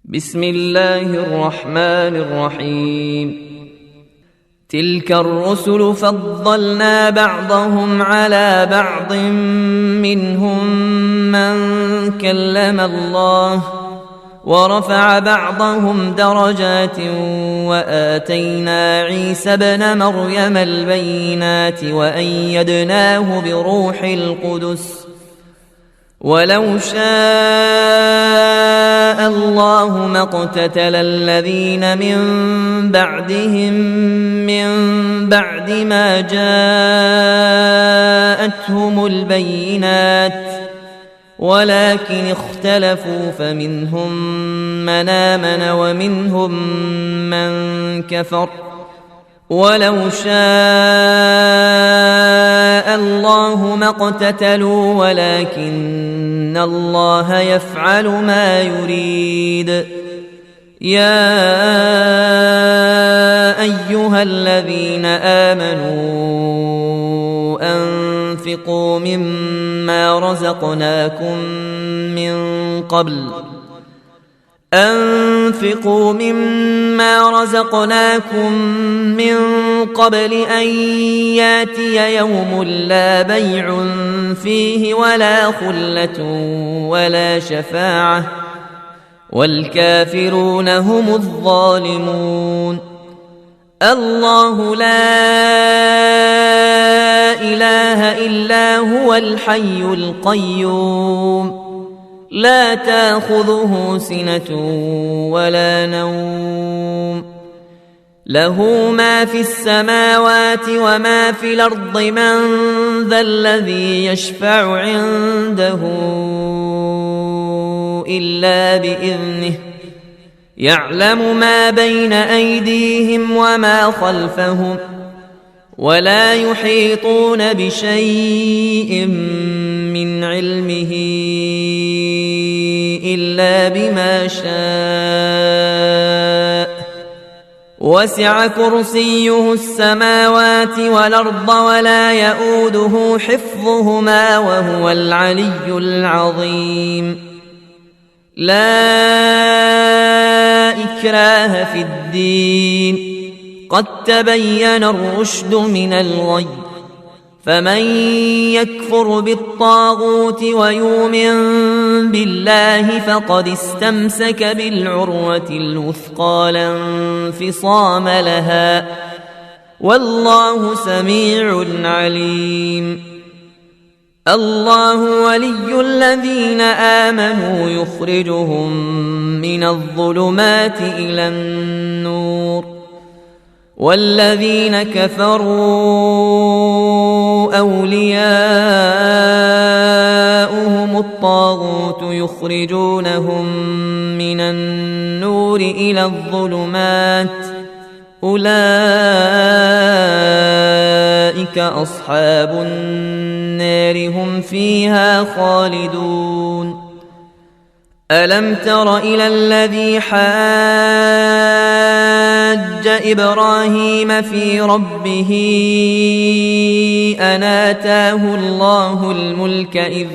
بسم الله الرحمن الرحيم. تلك الرسل فضلنا بعضهم على بعض منهم من كلم الله ورفع بعضهم درجات وآتينا عيسى ابن مريم البينات وأيدناه بروح القدس ولو شاء الله ما اقتتل الذين من بعدهم من بعد ما جاءتهم البينات ولكن اختلفوا فمنهم من آمن ومنهم من كفر ولو شاء الله ما اقتتلوا ولكن الله يفعل ما يريد. يا أيها الذين آمنوا أنفقوا مما رزقناكم من قبل أن ياتي يوم لا بيع فيه ولا خلة ولا شفاعة والكافرون هم الظالمون. الله لا إله إلا هو الحي القيوم لا تأخذه سنة ولا نوم له ما في السماوات وما في الأرض من ذا الذي يشفع عنده إلا بإذنه يعلم ما بين أيديهم وما خلفهم ولا يحيطون بشيء من علمه إلا بما شاء وسع كرسيه السماوات والأرض ولا يؤوده حفظهما وهو العلي العظيم. لا إكراه في الدين قد تبين الرشد من الغي فمن يكفر بالطاغوت ويؤمن بالله فقد استمسك بالعروة الوثقى لا انفصام لها والله سميع عليم. الله ولي الذين آمنوا يخرجهم من الظلمات إلى النور والذين كفروا أولياؤهم الطاغوت يخرجونهم من النور إلى الظلمات أولئك أصحاب النار هم فيها خالدون. ألم تر إلى الذي حاج إبراهيم في ربه أن آتاه الله الملك إذ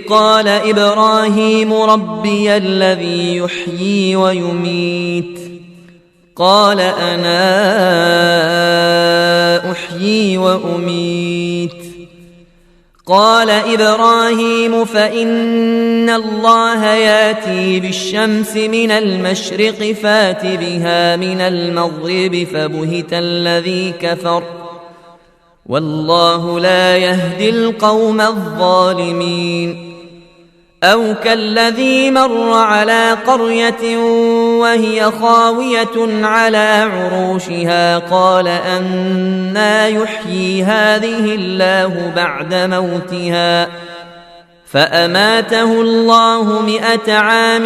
قال إبراهيم ربي الذي يحيي ويميت قال أنا أحيي وأميت قال إبراهيم فإن الله ياتي بالشمس من المشرق فات بها من المغرب فبهت الذي كفر والله لا يهدي القوم الظالمين. أو كالذي مر على قرية وهي خاوية على عروشها قال أنى يحيي هذه الله بعد موتها فأماته الله 100 عام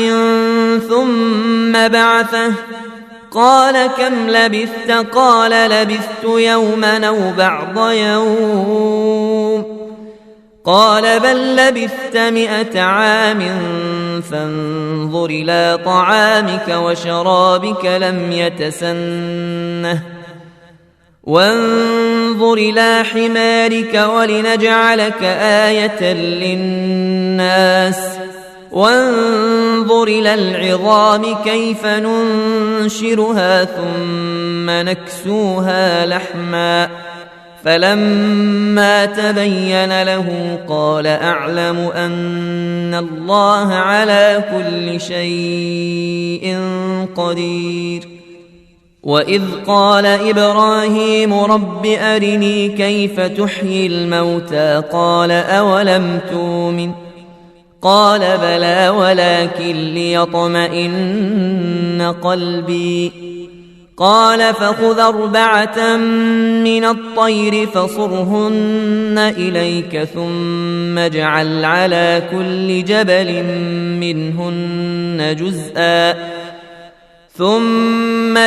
ثم بعثه قال كم لبثت قال لبثت يوما أو بعض يوم قال بل لبثت 100 عام فانظر إلى طعامك وشرابك لم يتسنه وانظر إلى حمارك ولنجعلك آية للناس وانظر إلى العظام كيف ننشرها ثم نكسوها لحما فلما تبين له قال أعلم أن الله على كل شيء قدير. وإذ قال إبراهيم رب أرني كيف تحيي الموتى قال أولم تؤمن قال بلى ولكن ليطمئن قلبي قال فخذ 4 من الطير فصرهن إليك ثم اجعل على كل جبل منهن جزءا ثم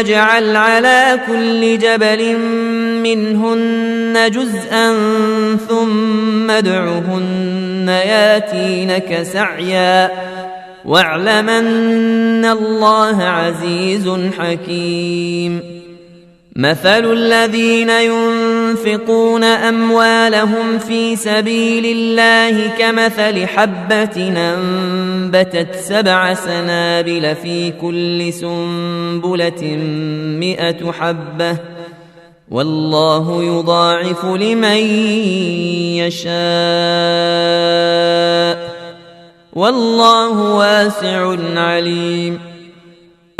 ادعهن ياتينك سعيا واعلم أن الله عزيز حكيم. مثل الذين ينفقون أموالهم في سبيل الله كمثل حبة أنبتت 7 سنابل في كل سنبلة 100 حبة والله يضاعف لمن يشاء والله واسع عليم.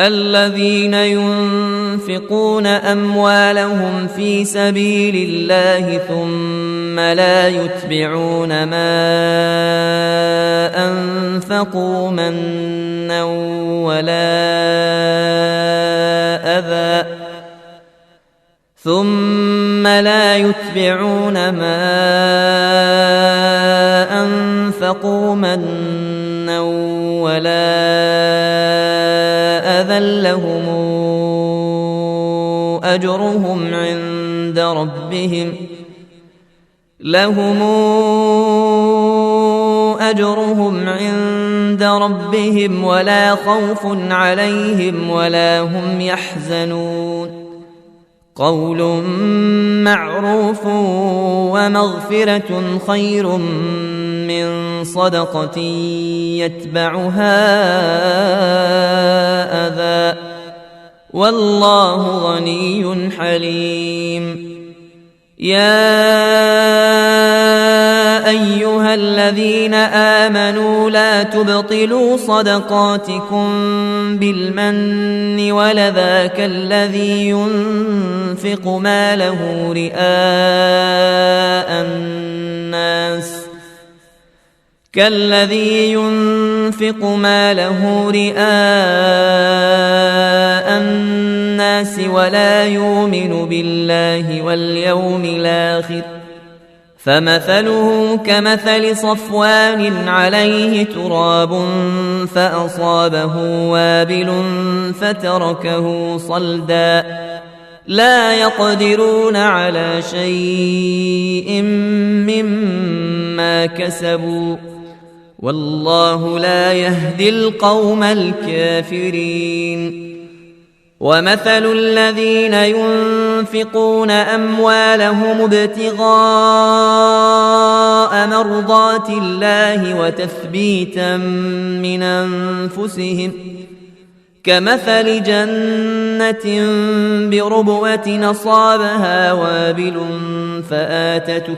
الذين ينفقون أموالهم في سبيل الله ثم لا يتبعون ما أنفقوا منا ولا أذى لهم أجرهم عند ربهم ولا خوف عليهم ولا هم يحزنون. قول معروف ومغفرة خير من صدقة يتبعها أذى والله غني حليم. يا أيها الذين آمنوا لا تبطلوا صدقاتكم بالمن والأذى كالذي ينفق ماله رئاء الناس ولا يؤمن بالله واليوم الآخر فمثله كمثل صفوان عليه تراب فأصابه وابل فتركه صلدا لا يقدرون على شيء مما كسبوا والله لا يهدي القوم الكافرين. ومثل الذين ينفقون أموالهم ابتغاء مرضات الله وتثبيتا من أنفسهم كمثل جنة بربوة أصابها وابل فآتت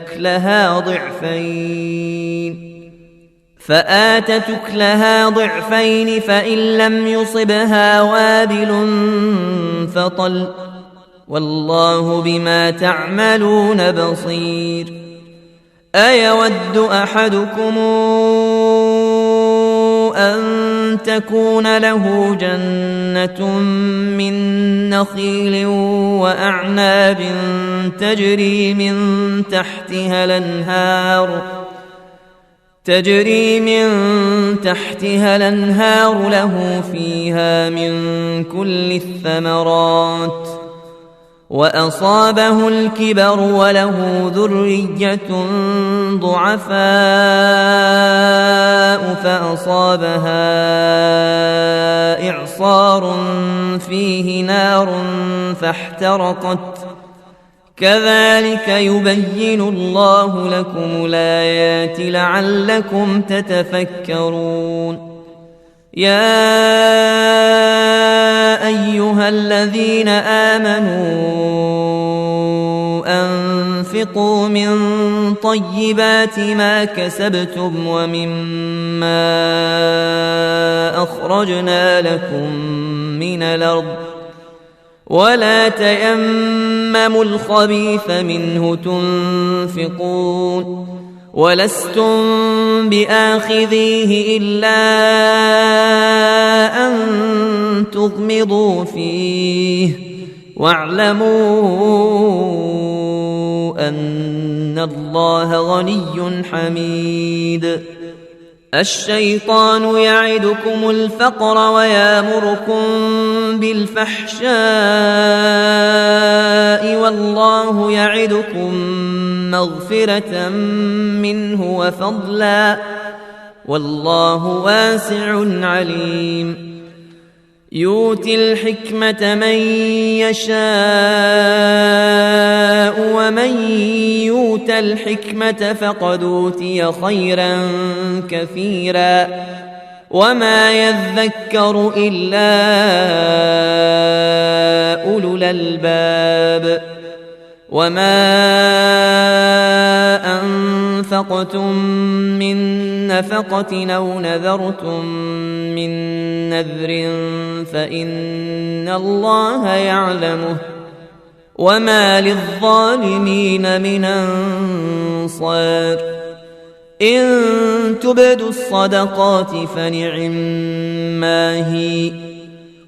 أكلها ضعفين فإن لم يصبها وابل فطل والله بما تعملون بصير. أيود أحدكم أن تكون له جنة من نخيل وأعناب تجري من تحتها الأنهار له فيها من كل الثمرات وأصابه الكبر وله ذرية ضعفاء فأصابها إعصار فيه نار فاحترقت كذلك يبين الله لكم الآيات لعلكم تتفكرون. يا أيها الذين آمنوا أنفقوا من طيبات ما كسبتم ومما أخرجنا لكم من الأرض ولا تيمموا الخبيث منه تنفقون ولستم بآخذيه إلا أن تغمضوا فيه واعلموا أن الله غني حميد. الشيطان يعدكم الفقر ويامركم بالفحشاء والله يعدكم مغفرة منه وفضلا والله واسع عليم. يؤتي الحكمة من يشاء ومن يؤت الحكمة فقد أوتي خيرا كثيرا وما يذكر إلا أولو الألباب. وما أنفقتم من نفقة أو نذرتم من نذر فإن الله يعلمه وما للظالمين من أنصار. إن تبدوا الصدقات فنعما هي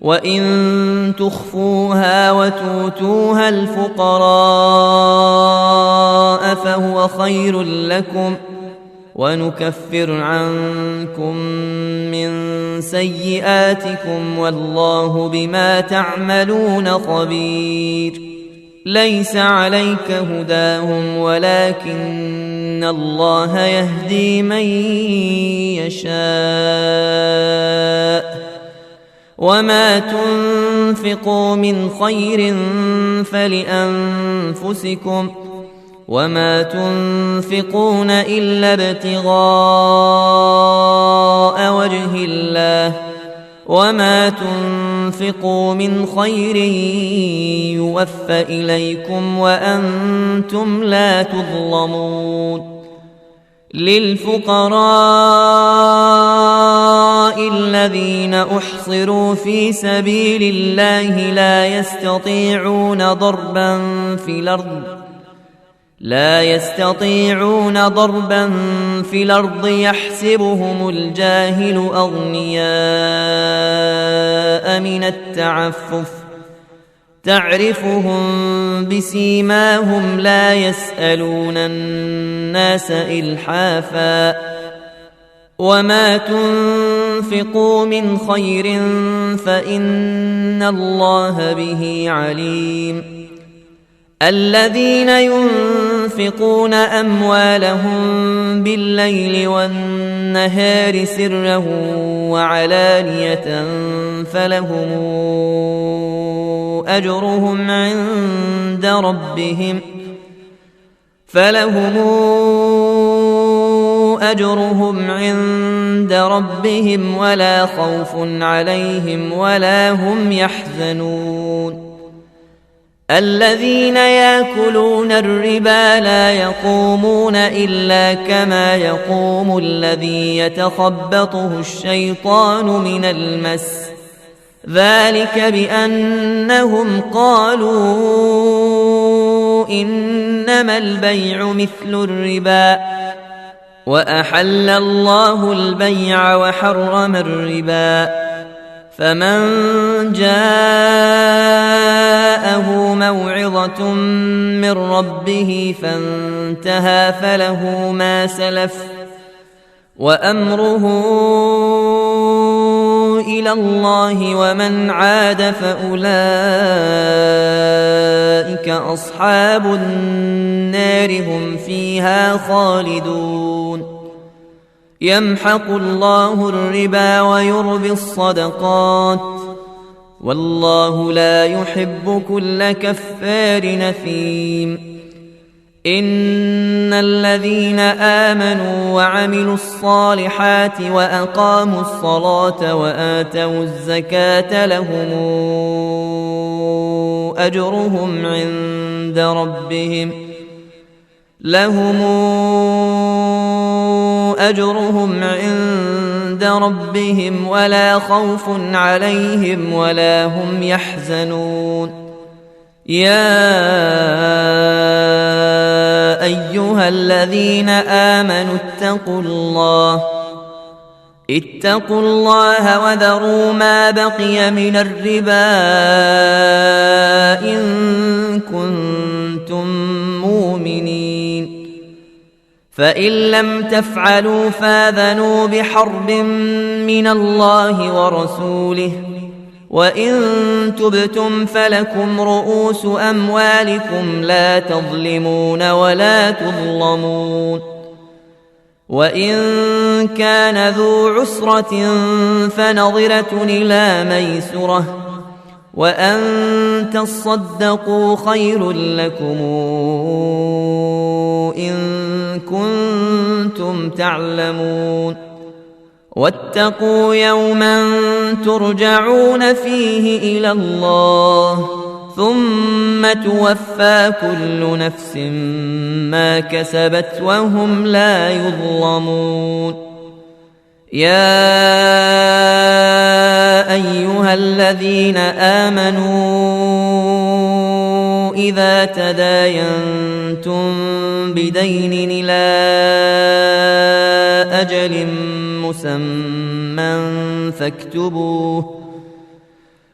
وإن تخفوها وتؤتوها الفقراء فهو خير لكم ونكفر عنكم من سيئاتكم والله بما تعملون خبير. ليس عليك هداهم ولكن الله يهدي من يشاء وما تنفقوا من خير فلأنفسكم وما تنفقون إلا ابتغاء وجه الله وما تنفقوا من خير يوفى إليكم وأنتم لا تظلمون. للفقراء الذين أحصروا في سبيل الله لا يستطيعون ضربا في الأرض يحسبهم الجاهل أغنياء من التعفف تعرفهم بسيماهم لا يسألون الناس إلحافا وما تنفقوا من خير فإن الله به عليم. الذين ينفقون أموالهم بالليل والنهار سرا وعلانية فلهم أجرهم عند ربهم ولا خوف عليهم ولا هم يحزنون. الذين يأكلون الربا لا يقومون إلا كما يقوم الذي يتخبطه الشيطان من المس ذلك بأنهم قالوا إنما البيع مثل الربا وأحل الله البيع وحرم الربا. فمن جاءه موعظة من ربه فانتهى فله ما سلف وأمره إلى الله ومن عاد فأولئك أصحاب النار هم فيها خالدون. يمحق الله الربا ويربي الصدقات والله لا يحب كل كفار نثيم. إن الذين آمنوا وعملوا الصالحات وأقاموا الصلاة وآتوا الزكاة لهم أجرهم عند ربهم ولا خوف عليهم ولا هم يحزنون. يا أيها الذين آمنوا اتقوا الله وذروا ما بقي من الربا إن كنتم مؤمنين، فإن لم تفعلوا فاذنوا بحرب من الله ورسوله، وإن تبتم فلكم رؤوس أموالكم لا تظلمون ولا تظلمون. وإن كان ذو عسرة فنظرة إلى ميسرة، وأن تصدقوا خير لكم إن كنتم تعلمون. واتقوا يوما ترجعون فيه إلى الله ثم توفى كل نفس ما كسبت وهم لا يظلمون. يا أيها الذين آمنوا إذا تداينتم بدين إلى أجل مسمى فاكتبوه،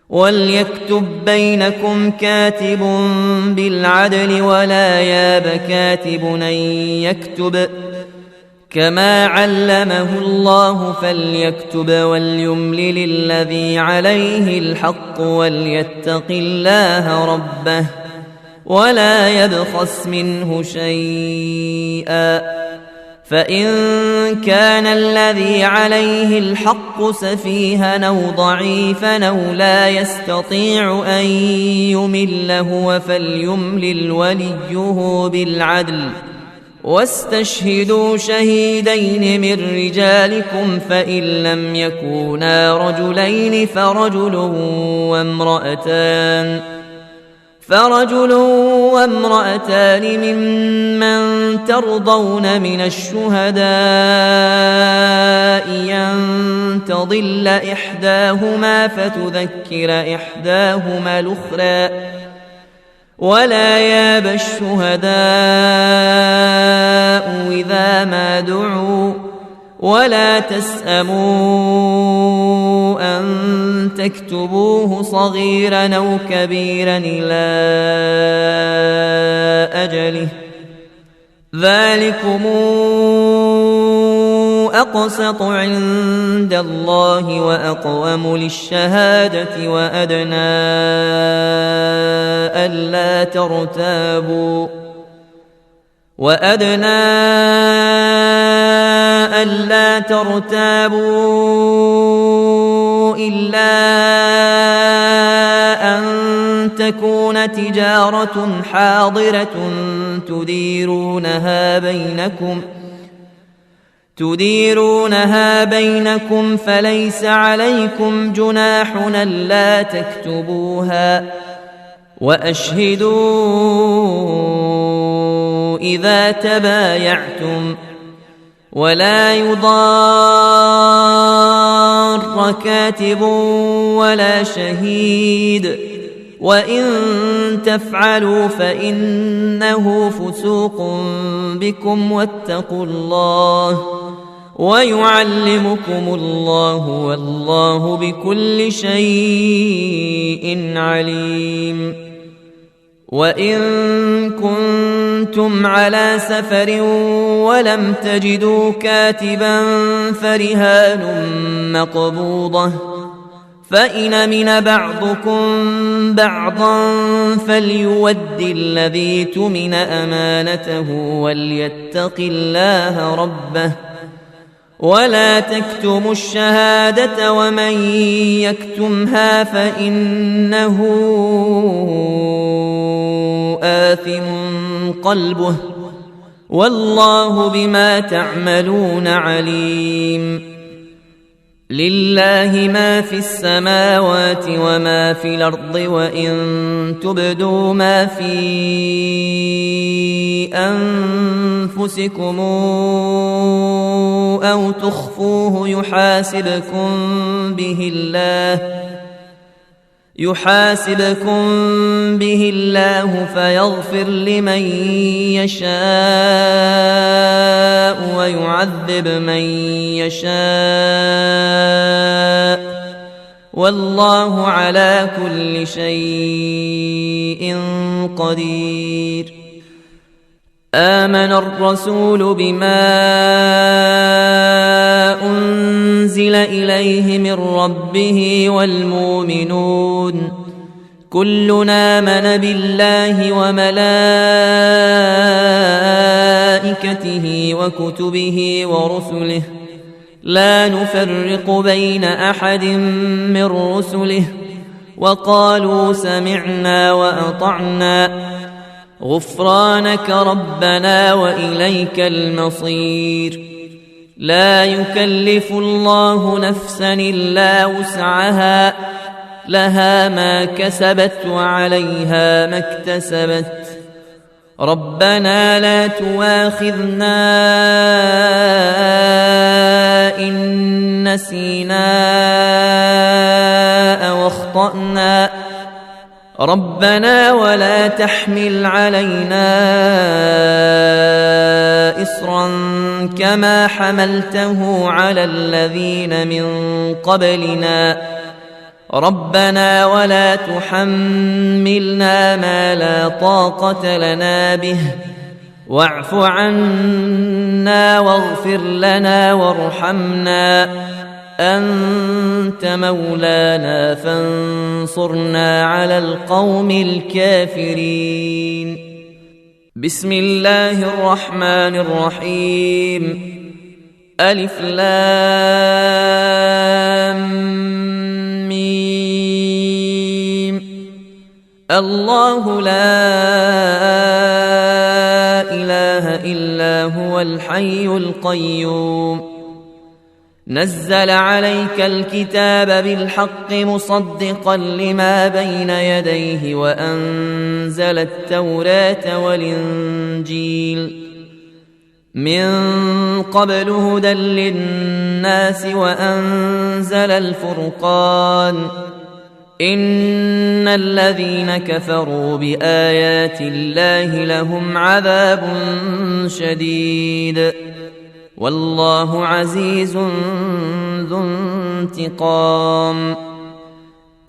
وليكتب بينكم كاتب بالعدل ولا ياب كاتب أن يكتب كما علمه الله فليكتب وليملل الذي عليه الحق وليتق الله ربه ولا يبخس منه شيئا، فإن كان الذي عليه الحق سفيها أو ضعيفا أو لا يستطيع أن يمل هو فليملل وليه بالعدل، واستشهدوا شهيدين من رجالكم فإن لم يكونا رجلين فرجل وامرأتان ممن ترضون من الشهداء أن تضل إحداهما فتذكر إحداهما الأخرى، ولا ياب الشهداء إذا ما دعوا، ولا تسأموا أن تكتبوه صغيرا أو كبيرا إلى أجله، ذلكم أقسط عند الله وأقوم للشهادة وأدنى ألا ترتابوا إلا أن تكون تجارة حاضرة تديرونها بينكم فليس عليكم جناح ألا تكتبوها، وأشهدوا إذا تبايعتم، ولا يضار كاتب ولا شهيد، وإن تفعلوا فإنه فسوق بكم واتقوا الله ويعلمكم الله والله بكل شيء عليم. وإن كنتم على سفر ولم تجدوا كاتبا فرهان مقبوضة، فإن أمن بعضكم بعضا فليود الذي اؤتمن أمانته وليتق الله ربه ولا تكتموا الشهادة ومن يكتمها فإنه آثم قلبه والله بما تعملون عليم. لله ما في السماوات وما في الأرض وإن تبدوا ما في أنفسكم أو تخفوه يحاسبكم به الله فيغفر لمن يشاء ويعذب من يشاء والله على كل شيء قدير. آمن الرسول بما أنزل إليه من ربه والمؤمنون كلنا آمن بالله وملائكته وكتبه ورسله لا نفرق بين أحد من رسله وقالوا سمعنا وأطعنا غفرانك ربنا وإليك المصير. لا يكلف الله نفسا إلا وسعها لها ما كسبت وعليها ما اكتسبت ربنا لا تواخذنا إن نسينا أو أخطأنا ربنا ولا تحمل علينا إصرا كما حملته على الذين من قبلنا ربنا ولا تحملنا ما لا طاقة لنا به واعف عنا واغفر لنا وارحمنا أنت مولانا فانصرنا على القوم الكافرين. بسم الله الرحمن الرحيم. ألف لام ميم. الله لا إله إلا هو الحي القيوم نزل عليك الكتاب بالحق مصدقا لما بين يديه وأنزل التوراة والإنجيل من قبل هدى للناس وأنزل الفرقان إن الذين كفروا بآيات الله لهم عذاب شديد والله عزيز ذو انتقام.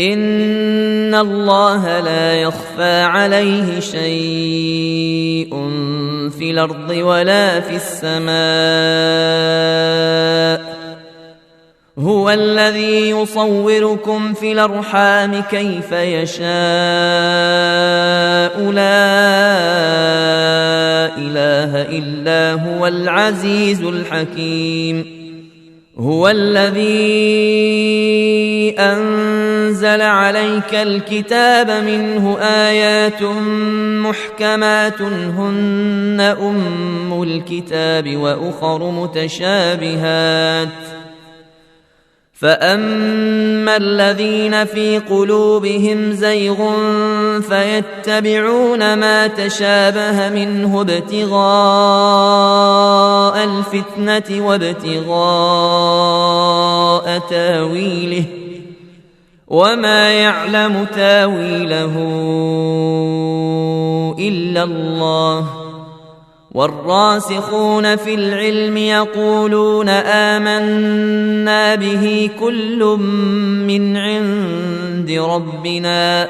إن الله لا يخفى عليه شيء في الأرض ولا في السماء هو الذي يصوركم في الأرحام كيف يشاء لا إله إلا هو العزيز الحكيم. هو الذي أنزل عليك الكتاب منه آيات محكمات هن أم الكتاب وأخر متشابهات فأما الذين في قلوبهم زيغ فيتبعون ما تشابه منه ابتغاء الفتنة وابتغاء تاويله وما يعلم تاويله إلا الله والراسخون في العلم يقولون آمنا به كل من عند ربنا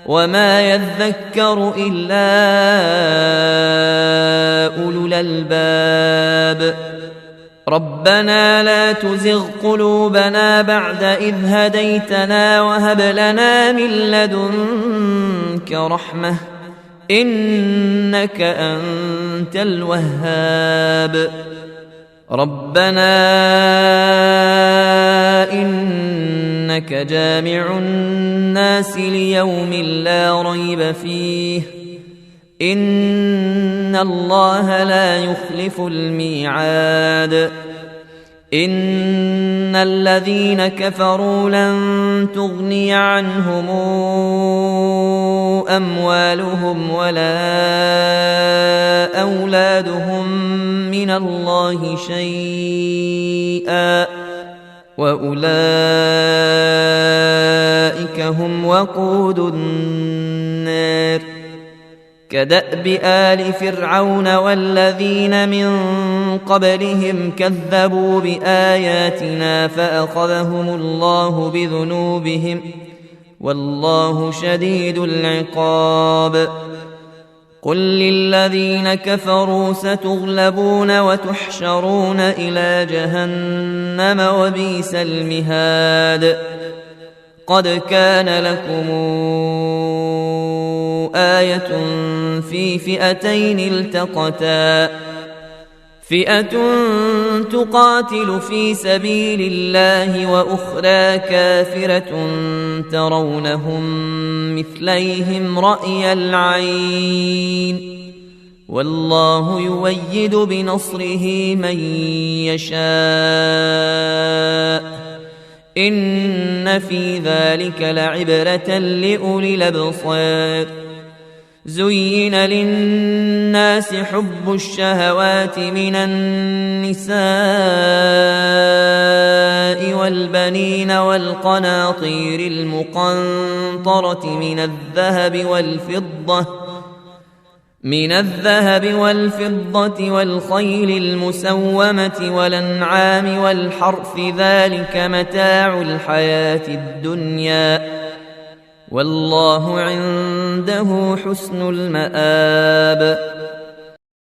وما يذكر إلا أولو الألباب. ربنا لا تزغ قلوبنا بعد إذ هديتنا وهب لنا من لدنك رحمة إنك أنت الوهاب. ربنا إنك جامع الناس ليوم لا ريب فيه إن الله لا يخلف الميعاد إن الذين كفروا لن تغني عنهم أموالهم ولا أولادهم من الله شيئا وأولئك هم وقود النار كدأب آل فرعون والذين من قبلهم كذبوا بآياتنا فأخذهم الله بذنوبهم والله شديد العقاب قل للذين كفروا ستغلبون وتحشرون إلى جهنم وبئس المهاد قد كان لكم آية في فئتين التقتا فئة تقاتل في سبيل الله وأخرى كافرة ترونهم مثليهم رأي العين والله يؤيد بنصره من يشاء إن في ذلك لعبرة لأولي الأبصار زين للناس حب الشهوات من النساء والبنين والقناطير المقنطرة من الذهب والفضة والخيل المسومة والأنعام والحرث ذلك متاع الحياة الدنيا والله عنده حسن المآب